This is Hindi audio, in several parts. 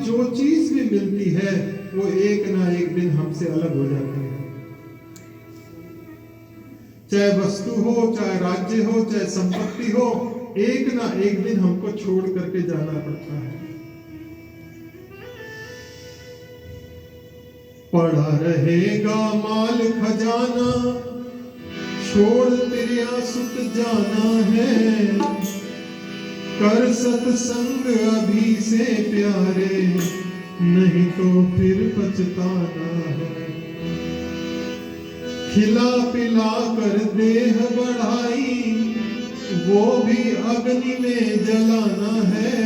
जो चीज भी मिलती है वो एक ना एक दिन हमसे अलग हो जाती है। चाहे वस्तु हो, चाहे राज्य हो, चाहे संपत्ति हो, एक ना एक दिन हमको छोड़ करके जाना पड़ता है। पड़ा रहेगा माल खजाना, छोड़ तेरा सुत जाना है। कर सत्संग अभी से प्यारे, नहीं तो फिर पछताना है। खिला पिला कर देह बढ़ाई, वो भी अग्नि में जलाना है।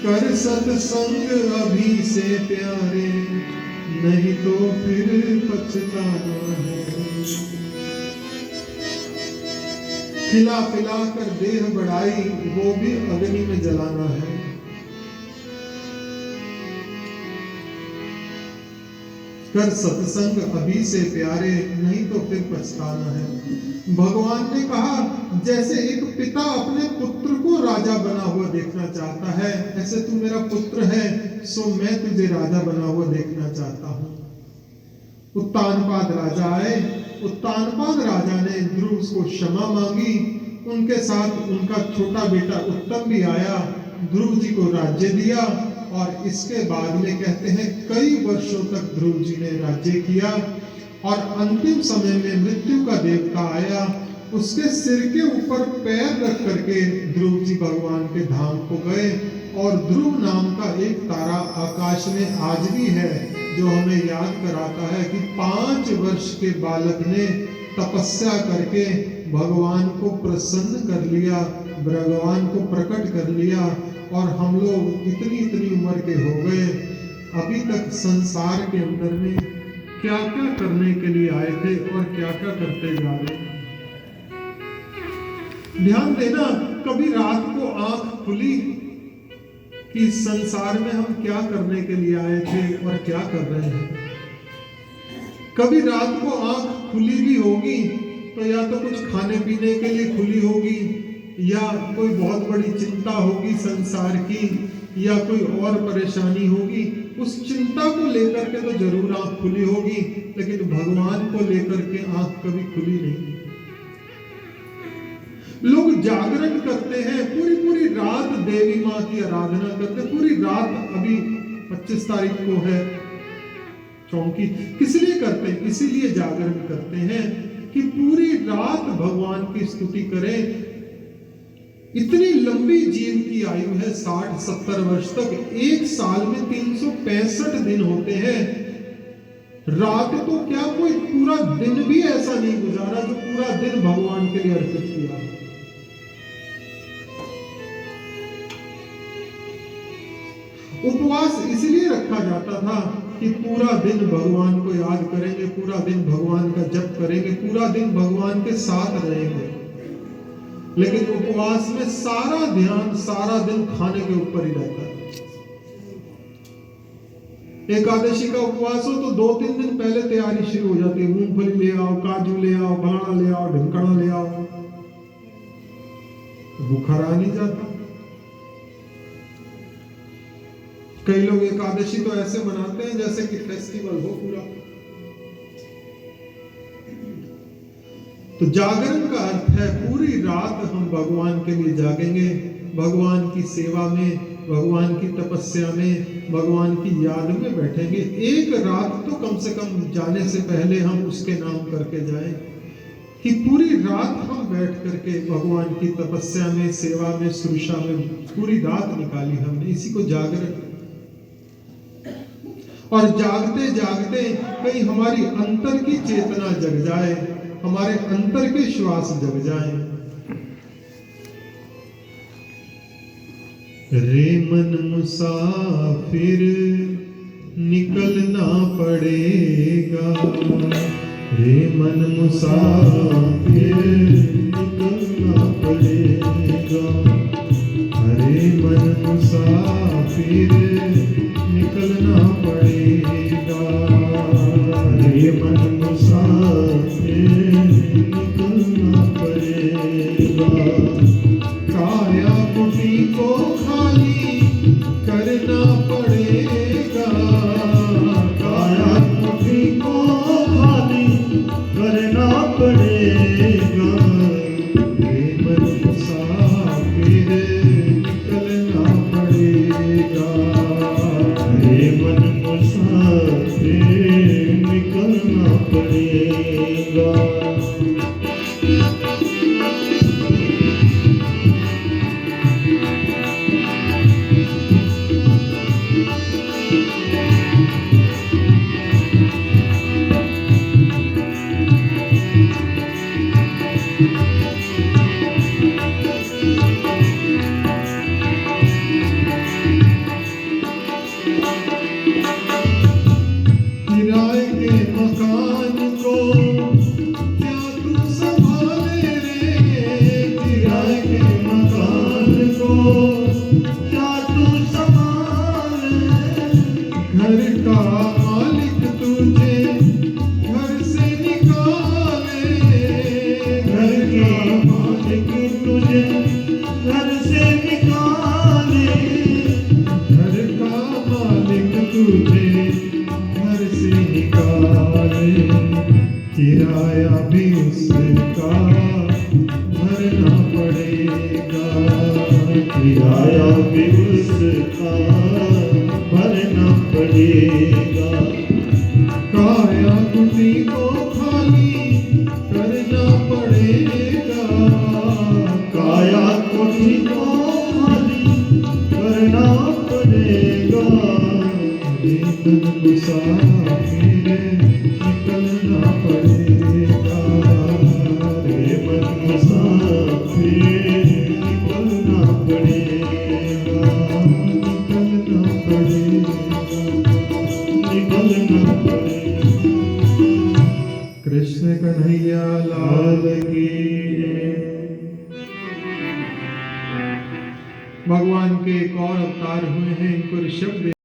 कर सत्संग अभी से प्यारे, नहीं तो फिर पछताना है। खिला पिला कर देह बढ़ाई, वो भी अग्नि में जलाना है। कर सत्संग अभी से प्यारे, नहीं तो फिर पछताना है। भगवान ने कहा जैसे एक पिता अपने पुत्र को राजा बना हुआ देखना चाहता है, ऐसे तू मेरा पुत्र है, सो मैं तुझे राजा बना हुआ देखना चाहता हूँ। उत्तानपाद राजा आए। उत्तानपाद राजा ने ध्रुव को क्षमा मांगी। उनके साथ उनका छोटा बेटा उत्तम भी आया, ध्रुव जी को राज्य दिया। और इसके बाद में कहते हैं कई वर्षों तक ध्रुव जी ने राज्य किया। और अंतिम समय में मृत्यु का देवता आया, उसके सिर के ऊपर पैर रख करके ध्रुव जी भगवान के धाम को गए। और ध्रुव नाम का एक तारा आकाश में आज भी है, जो हमें याद कराता है कि 5 वर्ष के बालक ने तपस्या करके भगवान को प्रसन्न कर लिया, भगवान को प्रकट कर लिया। और हम लोग इतनी इतनी उम्र के हो गए, अभी तक संसार के अंदर में क्या क्या करने के लिए आए थे और क्या क्या करते जा रहे हैं। ध्यान देना, कभी रात को आंख खुली कि संसार में हम क्या करने के लिए आए थे और क्या कर रहे हैं। कभी रात को आंख खुली भी होगी तो या तो कुछ खाने पीने के लिए खुली होगी, या कोई बहुत बड़ी चिंता होगी संसार की, या कोई और परेशानी होगी। उस चिंता को लेकर के तो जरूर आंख खुली होगी, लेकिन भगवान को लेकर के आंख कभी खुली नहीं। लोग जागरण करते हैं, पूरी पूरी रात देवी माँ की आराधना करते, पूरी रात। अभी 25 तारीख को है चौकी, किस लिए करते हैं? इसीलिए जागरण करते हैं कि पूरी रात भगवान की स्तुति करें। इतनी लंबी जीव की आयु है, 60-70 वर्ष तक। एक साल में 365 दिन होते हैं। रात तो क्या, कोई पूरा दिन भी ऐसा नहीं गुजारा जो पूरा दिन भगवान के लिए अर्पित किया। उपवास इसलिए रखा जाता था कि पूरा दिन भगवान को याद करेंगे, पूरा दिन भगवान का जप करेंगे, पूरा दिन भगवान के साथ रहेंगे। लेकिन उपवास में सारा ध्यान सारा दिन खाने के ऊपर ही रहता है। एकादशी का उपवास हो तो 2-3 दिन पहले तैयारी शुरू हो जाती है। मूंगफली ले आओ, काजू ले आओ, बनाना ले आओ, ढिमकड़ा ले आओ, भूखा रहा नहीं जाता। कई लोग एकादशी तो ऐसे मनाते हैं जैसे कि फेस्टिवल हो पूरा। तो जागरण का अर्थ है पूरी रात हम भगवान के लिए जागेंगे, भगवान की सेवा में, भगवान की तपस्या में, भगवान की याद में बैठेंगे। एक रात तो कम से कम जाने से पहले हम उसके नाम करके जाएं, कि पूरी रात हम बैठ करके भगवान की तपस्या में, सेवा में, सुरक्षा में पूरी रात निकाली हमने। इसी को जागरण। और जागते जागते कहीं हमारी अंतर की चेतना जग जाए, हमारे अंतर के श्वास जग जाए। रे मन मुसाफिर निकलना पड़ेगा, रे मन मुसाफिर निकलना पड़ेगा, रे मन मुसाफिर निकलना पड़ेगा, रे मन मुसाफिर निकलना पड़ेगा। काया कुटी को खाली करना पड़ेगा, पड़ेगा। किराए के मकान को क्या तू संभाले रे, किराए के मकान को क्या तू संभाले, घर का मालिक तुझे घर से निकाले, घर का मालिक तुझे घर से निकाले, घर का मालिक तुझे घर से निकाले, किराया भी उसका भरना पड़ेगा, किराया भी उसका भरना पड़ेगा। काया कुटी को खाली करना पड़ेगा, काया कोठी को खाली करना पड़ेगा। जीवन मुसाफिर निकलना पड़ेगा, रे मन मुसाफिर निकलना पड़ेगा, निकलना पड़ेगा। निकलना पड़ेगा। कृष्ण कन्हैया लाल की जय। भगवान के एक और अवतार हुए हैं, इनको ऋषभ